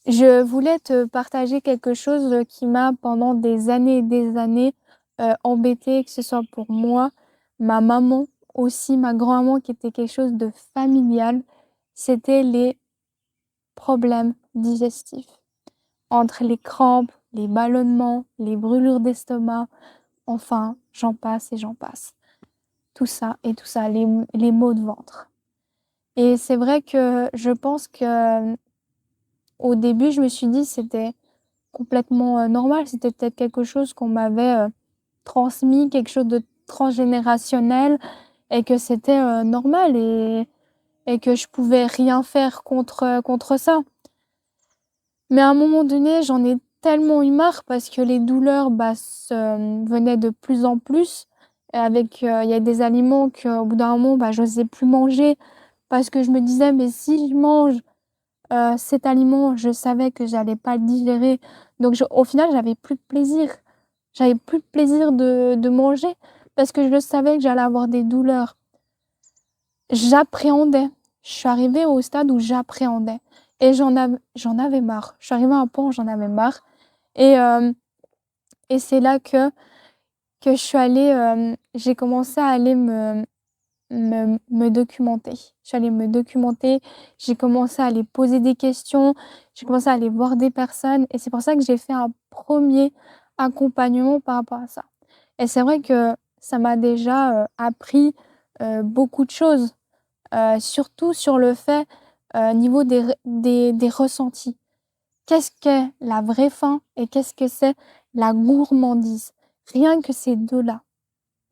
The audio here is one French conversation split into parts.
Je voulais te partager quelque chose, qui m'a pendant des années et des années, embêtée, que ce soit pour moi, ma maman, aussi ma grand-maman qui était quelque chose de familial. C'était les problèmes digestifs. Entre les crampes, les ballonnements, les brûlures d'estomac, enfin, j'en passe et j'en passe. Tout ça et tout ça, les maux de ventre. Et c'est vrai que je pense que au début, je me suis dit: «C'était complètement, normal. C'était peut-être quelque chose qu'on m'avait, transmis, quelque chose de transgénérationnel et que c'était, normal et que je pouvais rien faire contre ça. Mais à un moment donné, j'en ai tellement eu marre parce que les douleurs, venaient de plus en plus et avec, il y a des aliments qu'au bout d'un moment, j'osais plus manger parce que je me disais: «Mais si je mange cet aliment, je savais que j'allais pas le digérer, donc au final, j'avais plus de plaisir. J'avais plus de plaisir de manger parce que je savais que j'allais avoir des douleurs. J'appréhendais. Je suis arrivée au stade où j'appréhendais et j'en avais marre. Je suis arrivée à un point où j'en avais marre et hem et c'est là que je suis allée, j'ai commencé à aller me documenter. Je suis allée me documenter, j'ai commencé à aller poser des questions, j'ai commencé à aller voir des personnes et c'est pour ça que j'ai fait un premier accompagnement par rapport à ça. Et c'est vrai que ça m'a déjà, appris, beaucoup de choses, surtout sur le fait, niveau des ressentis. Qu'est-ce qu'est la vraie faim et qu'est-ce que c'est la gourmandise? Rien que ces 2 là.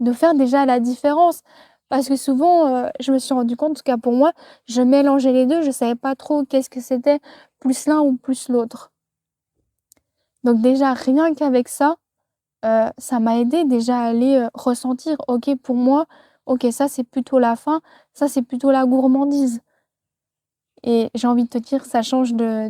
De faire déjà la différence. Parce que souvent, je me suis rendu compte, en tout cas pour moi, je mélangeais les 2, je savais pas trop qu'est-ce que c'était, plus l'un ou plus l'autre. Donc déjà, rien qu'avec ça, ça m'a aidé déjà à aller, ressentir: «OK, pour moi, OK, ça c'est plutôt la faim, ça c'est plutôt la gourmandise» et j'ai envie de te dire, ça change de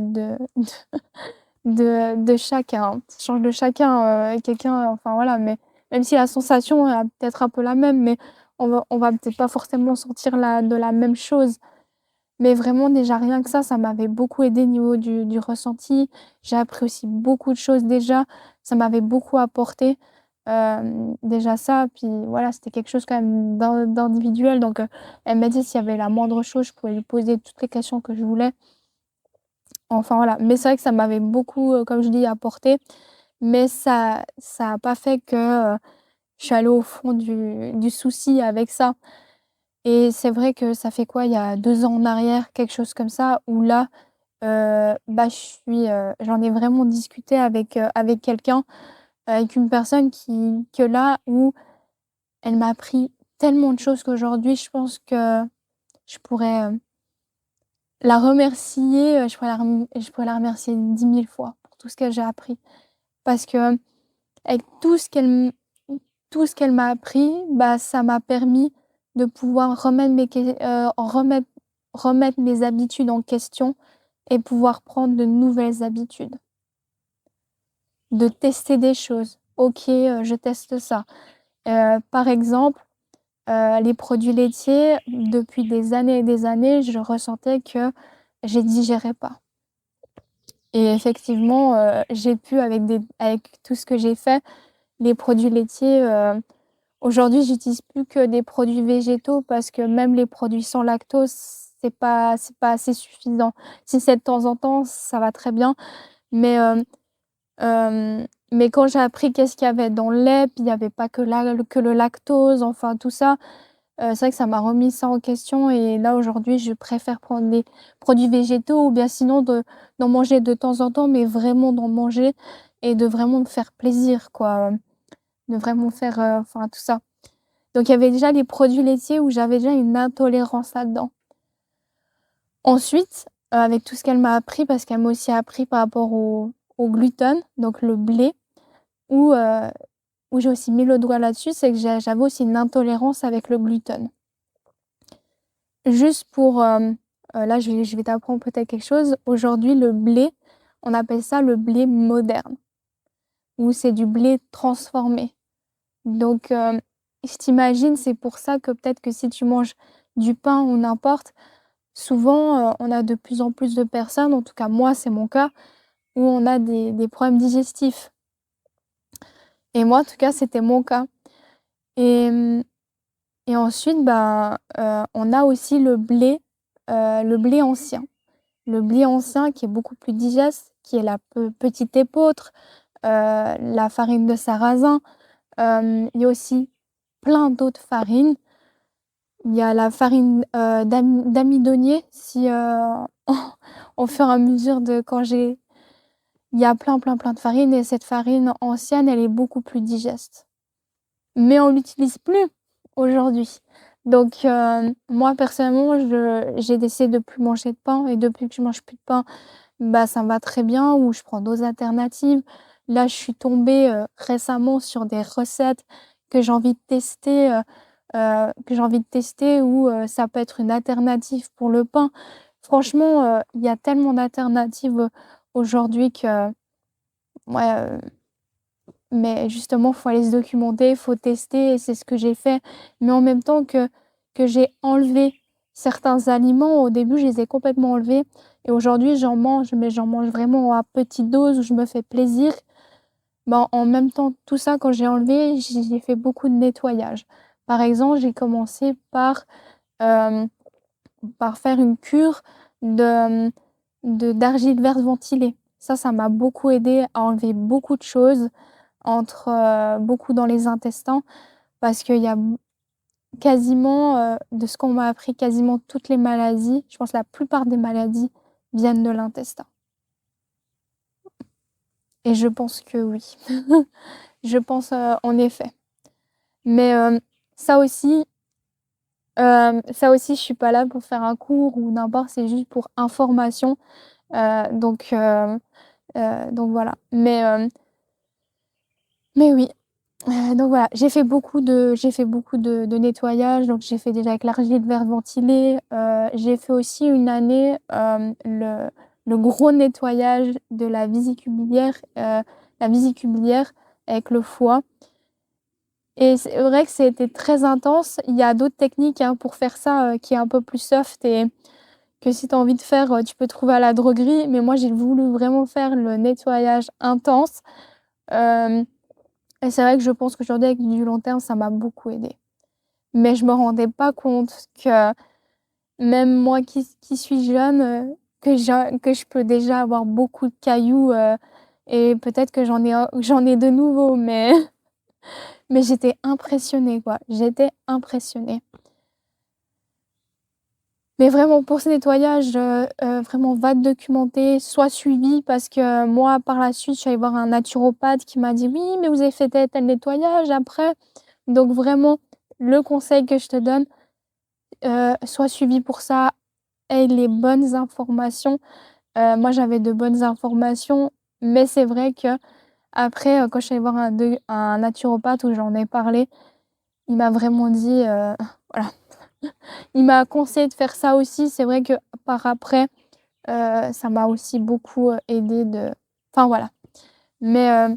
chacun, hein. Ça change de chacun, quelqu'un enfin voilà, mais même si la sensation est peut-être un peu la même, mais on va peut-être pas forcément sentir de la même chose. Mais vraiment déjà rien que ça m'avait beaucoup aidé au niveau du ressenti. J'ai appris aussi beaucoup de choses déjà, ça m'avait beaucoup apporté, déjà ça, puis voilà, c'était quelque chose quand même d'individuel donc elle m'a dit s'il y avait la moindre chose, je pouvais lui poser toutes les questions que je voulais. Enfin voilà, mais c'est vrai que ça m'avait beaucoup, comme je dis, apporté, mais ça a pas fait que, je suis allée au fond du souci avec ça et c'est vrai que ça fait quoi? Il y a 2 ans en arrière, quelque chose comme ça, où là, j'en ai vraiment discuté avec quelqu'un, avec une personne que là, où elle m'a appris tellement de choses qu'aujourd'hui je pense que je pourrais, la remercier, je pourrais la remercier 10 000 fois pour tout ce que j'ai appris. Parce que avec tout ce qu'elle m'a appris, ça m'a permis de pouvoir remettre mes habitudes en question et pouvoir prendre de nouvelles habitudes. De tester des choses. OK, je teste ça. Par exemple, les produits laitiers, depuis des années et des années, je ressentais que je digérais pas. Et effectivement, j'ai pu avec tout ce que j'ai fait, les produits laitiers, aujourd'hui j'utilise plus que des produits végétaux parce que même les produits sans lactose, c'est pas assez suffisant. Si c'est de temps en temps, ça va très bien, mais mais quand j'ai appris qu'est-ce qu'il y avait dans le lait, puis il y avait pas que le lactose, enfin tout ça, c'est vrai que ça m'a remis ça en question et là, aujourd'hui, je préfère prendre des produits végétaux ou bien sinon d'en manger de temps en temps, mais vraiment d'en manger et de vraiment me faire plaisir, quoi, de vraiment faire, enfin tout ça. Donc il y avait déjà les produits laitiers où j'avais déjà une intolérance là-dedans. Ensuite, avec tout ce qu'elle m'a appris, parce qu'elle m'a aussi appris par rapport au gluten, donc le blé, où, où j'ai aussi mis le doigt là-dessus, c'est que j'avais aussi une intolérance avec le gluten. Juste pour, là, je vais t'apprendre peut-être quelque chose. Aujourd'hui, le blé, on appelle ça le blé moderne ou c'est du blé transformé. Donc, je t'imagine, c'est pour ça que peut-être que si tu manges du pain ou n'importe, souvent, on a de plus en plus de personnes, en tout cas moi c'est mon cas, où on a des problèmes digestifs et moi en tout cas c'était mon cas et et ensuite, on a aussi le blé ancien. Le blé ancien qui est beaucoup plus digeste, qui est la petite épeautre, la farine de sarrasin. Il y a aussi plein d'autres farines. Il y a la farine, d'amidonnier si, au fur et à mesure de quand j'ai il y a plein, plein, plein de farines et cette farine ancienne, elle est beaucoup plus digeste. Mais on l'utilise plus aujourd'hui. Donc moi personnellement, j'ai décidé de plus manger de pain et depuis que je mange plus de pain, ça me va très bien ou je prends d'autres alternatives. Là, je suis tombée, récemment sur des recettes que j'ai envie de tester, où, ça peut être une alternative pour le pain. Franchement, il y a tellement d'alternatives, aujourd'hui que ouais, mais justement, faut aller se documenter, faut tester et c'est ce que j'ai fait. Mais en même temps que j'ai enlevé certains aliments, au début, je les ai complètement enlevés et aujourd'hui, j'en mange, mais j'en mange vraiment à petite dose où je me fais plaisir. En même temps, tout ça, quand j'ai enlevé, j'ai fait beaucoup de nettoyage. Par exemple, j'ai commencé hem, par faire une cure de, d'argile verte ventilée. Ça m'a beaucoup aidé à enlever beaucoup de choses beaucoup dans les intestins parce qu'il y a quasiment, de ce qu'on m'a appris, quasiment toutes les maladies, je pense la plupart des maladies viennent de l'intestin et je pense que oui. Je pense, en effet. Mais, ça aussi je suis pas là pour faire un cours ou n'importe, c'est juste pour information, donc voilà. Mais oui. Donc voilà, j'ai fait beaucoup de nettoyage, donc j'ai fait déjà avec l'argile verte ventilée, j'ai fait aussi une année, le gros nettoyage de la vésicule biliaire avec le foie et c'est vrai que c'était très intense. Il y a d'autres techniques, hein, pour faire ça, qui est un peu plus soft et que si tu as envie de faire, tu peux trouver à la droguerie, mais moi j'ai voulu vraiment faire le nettoyage intense, hem et c'est vrai que je pense qu'aujourd'hui avec du long terme, ça m'a beaucoup aidée. Mais je me rendais pas compte que même moi qui suis jeune, que je peux déjà avoir beaucoup de cailloux, et peut-être que j'en ai de nouveaux, mais mais j'étais impressionnée, quoi. J'étais impressionnée. Mais vraiment pour ce nettoyage, vraiment va te documenter, sois suivi parce que moi par la suite, je suis allée voir un naturopathe qui m'a dit: «Oui, mais vous avez fait tel nettoyage après». Donc vraiment, le conseil que je te donne, sois suivi pour ça, aie les bonnes informations. Moi, j'avais de bonnes informations, mais c'est vrai qu'après, quand je suis allée voir un naturopathe où j'en ai parlé, il m'a vraiment dit, voilà, il m'a conseillé de faire ça aussi. C'est vrai que par après, ça m'a aussi beaucoup, aidée de enfin voilà. Mais,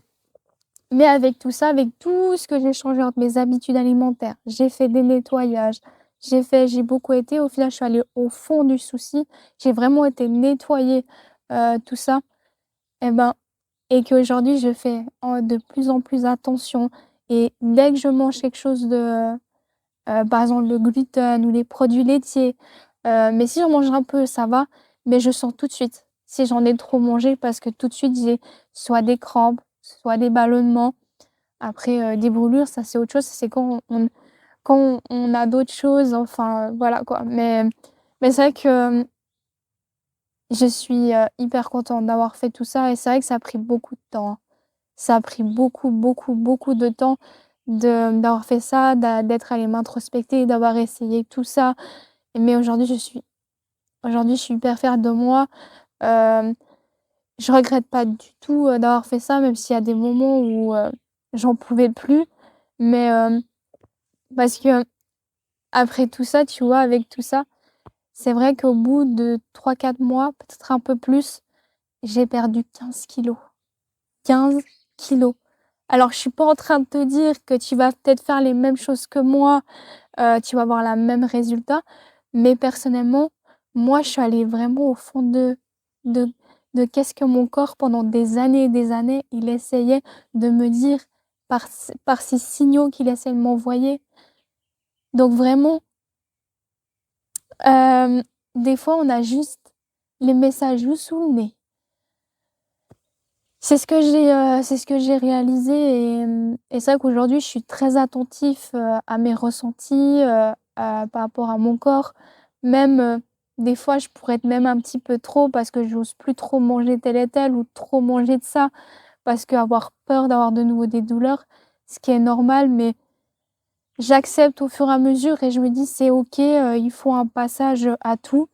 mais avec tout ça, avec tout ce que j'ai changé entre mes habitudes alimentaires, j'ai fait des nettoyages, j'ai beaucoup été au final, je suis allée au fond du souci. J'ai vraiment été nettoyer, tout ça et et qu'aujourd'hui je fais de plus en plus attention et dès que je mange quelque chose de, par exemple le gluten ou les produits laitiers, mais si j'en mange un peu, ça va, mais je sens tout de suite si j'en ai trop mangé parce que tout de suite j'ai soit des crampes, soit des ballonnements. Après, des brûlures, ça c'est autre chose, c'est quand on a d'autres choses, enfin, voilà quoi. Mais c'est vrai que, je suis, hyper contente d'avoir fait tout ça et c'est vrai que ça a pris beaucoup de temps, hein. Ça a pris beaucoup, beaucoup, beaucoup de temps d'avoir fait ça, d'être allée m'introspecter, d'avoir essayé tout ça. Mais aujourd'hui je suis hyper fière de moi. Hem, je regrette pas du tout, d'avoir fait ça, même s'il y a des moments où, j'en pouvais plus. Mais, parce qu'après tout ça, tu vois, avec tout ça, c'est vrai qu'au bout de 3 4 mois, peut-être un peu plus, j'ai perdu 15 kilos. 15 kilos. Alors je suis pas en train de te dire que tu vas peut-être faire les mêmes choses que moi, tu vas avoir la même résultat, mais personnellement, moi, je suis allée vraiment au fond de de qu'est-ce que mon corps, pendant des années et des années, il essayait de me dire par ces signaux qu'il essaie de m'envoyer. Donc vraiment, hem, des fois, on a juste les messages juste sous le nez. C'est ce que j'ai réalisé et c'est vrai qu'aujourd'hui, je suis très attentif, à mes ressentis, par rapport à mon corps. Même, des fois, je pourrais être même un petit peu trop parce que j'ose plus trop manger tel et tel ou trop manger de ça parce qu'avoir peur d'avoir de nouveau des douleurs, ce qui est normal, mais j'accepte au fur et à mesure et je me dis: «C'est OK, il faut un passage, à tout»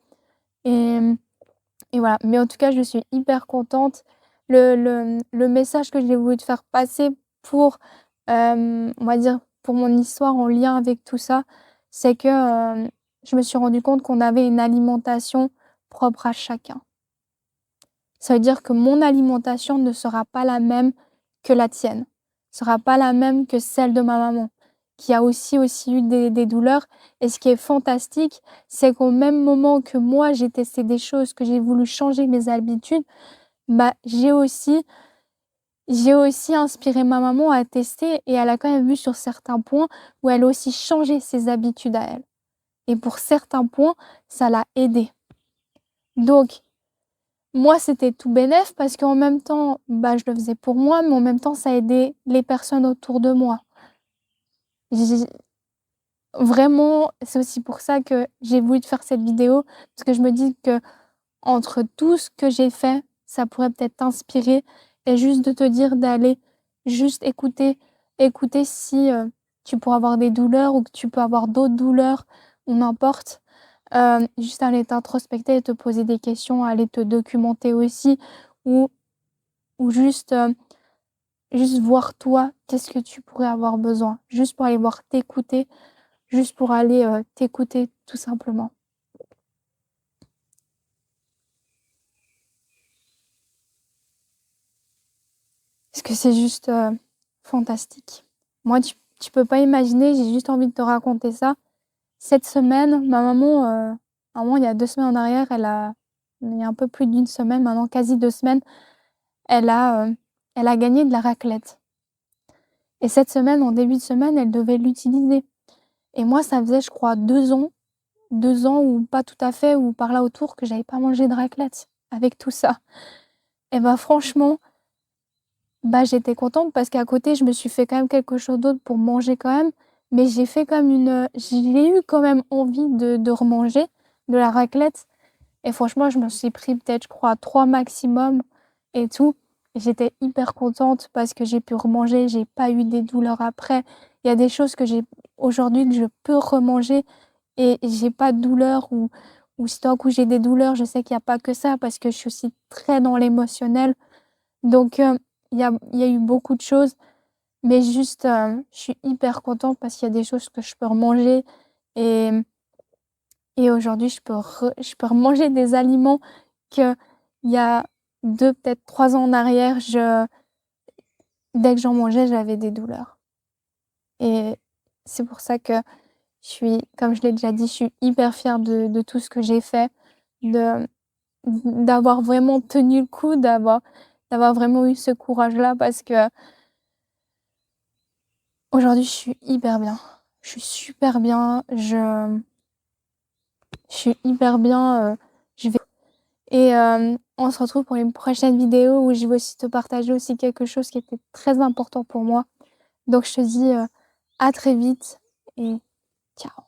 et et voilà, mais en tout cas, je suis hyper contente. Le message que j'ai voulu te faire passer pour, on va dire, pour mon histoire en lien avec tout ça, c'est que, je me suis rendu compte qu'on avait une alimentation propre à chacun. Ça veut dire que mon alimentation ne sera pas la même que la tienne, sera pas la même que celle de ma maman, qui a aussi eu des douleurs et ce qui est fantastique, c'est qu'au même moment que moi, j'ai testé des choses, que j'ai voulu changer mes habitudes, bah, j'ai aussi inspiré ma maman à tester et elle a quand même vu sur certains points où elle a aussi changé ses habitudes à elle et pour certains points, ça l'a aidée. Donc moi, c'était tout bénef parce qu'en même temps, bah, je le faisais pour moi, mais en même temps, ça aidait les personnes autour de moi. J'ai vraiment, c'est aussi pour ça que j'ai voulu te faire cette vidéo, parce que je me dis qu'entre tout ce que j'ai fait, ça pourrait peut-être t'inspirer et juste de te dire d'aller juste écouter si, tu pourrais avoir des douleurs ou que tu peux avoir d'autres douleurs ou n'importe. Juste aller t'introspecter et te poser des questions, aller te documenter aussi ou juste, juste voir toi, qu'est-ce que tu pourrais avoir besoin? Juste pour aller voir t'écouter, juste pour aller, t'écouter tout simplement. Parce que c'est juste, fantastique. Moi, tu peux pas imaginer, j'ai juste envie de te raconter ça. Cette semaine, il y a 2 semaines en arrière, il y a un peu plus d'une semaine maintenant, quasi 2 semaines, elle a, elle a gagné de la raclette et cette semaine, en début de semaine, elle devait l'utiliser et moi, ça faisait, je crois, 2 ans ou pas tout à fait ou par là autour que j'avais pas mangé de raclette avec tout ça et bah, franchement, bah, j'étais contente parce qu'à côté, je me suis fait quand même quelque chose d'autre pour manger quand même, mais j'ai fait comme j'ai eu quand même envie de remanger de la raclette et franchement, je me suis pris peut-être, je crois, 3 maximum et tout. Et j'étais hyper contente parce que j'ai pu remanger, j'ai pas eu des douleurs après. Il y a des choses que j'ai aujourd'hui que je peux remanger et j'ai pas de douleur ou si d'un coup j'ai des douleurs, je sais qu'il y a pas que ça parce que je suis aussi très dans l'émotionnel. Donc, il y a eu beaucoup de choses, mais juste, je suis hyper contente parce qu'il y a des choses que je peux remanger et et aujourd'hui je peux remanger des aliments qu'il y a 2 peut-être 3 ans en arrière, dès que j'en mangeais, j'avais des douleurs et c'est pour ça que comme je l'ai déjà dit, je suis hyper fière de tout ce que j'ai fait, de d'avoir vraiment tenu le coup, d'avoir vraiment eu ce courage-là parce qu'aujourd'hui, je suis hyper bien. Je suis super bien, je suis hyper bien, je vais et on se retrouve pour une prochaine vidéo où je vais aussi te partager aussi quelque chose qui était très important pour moi. Donc je te dis, à très vite et ciao.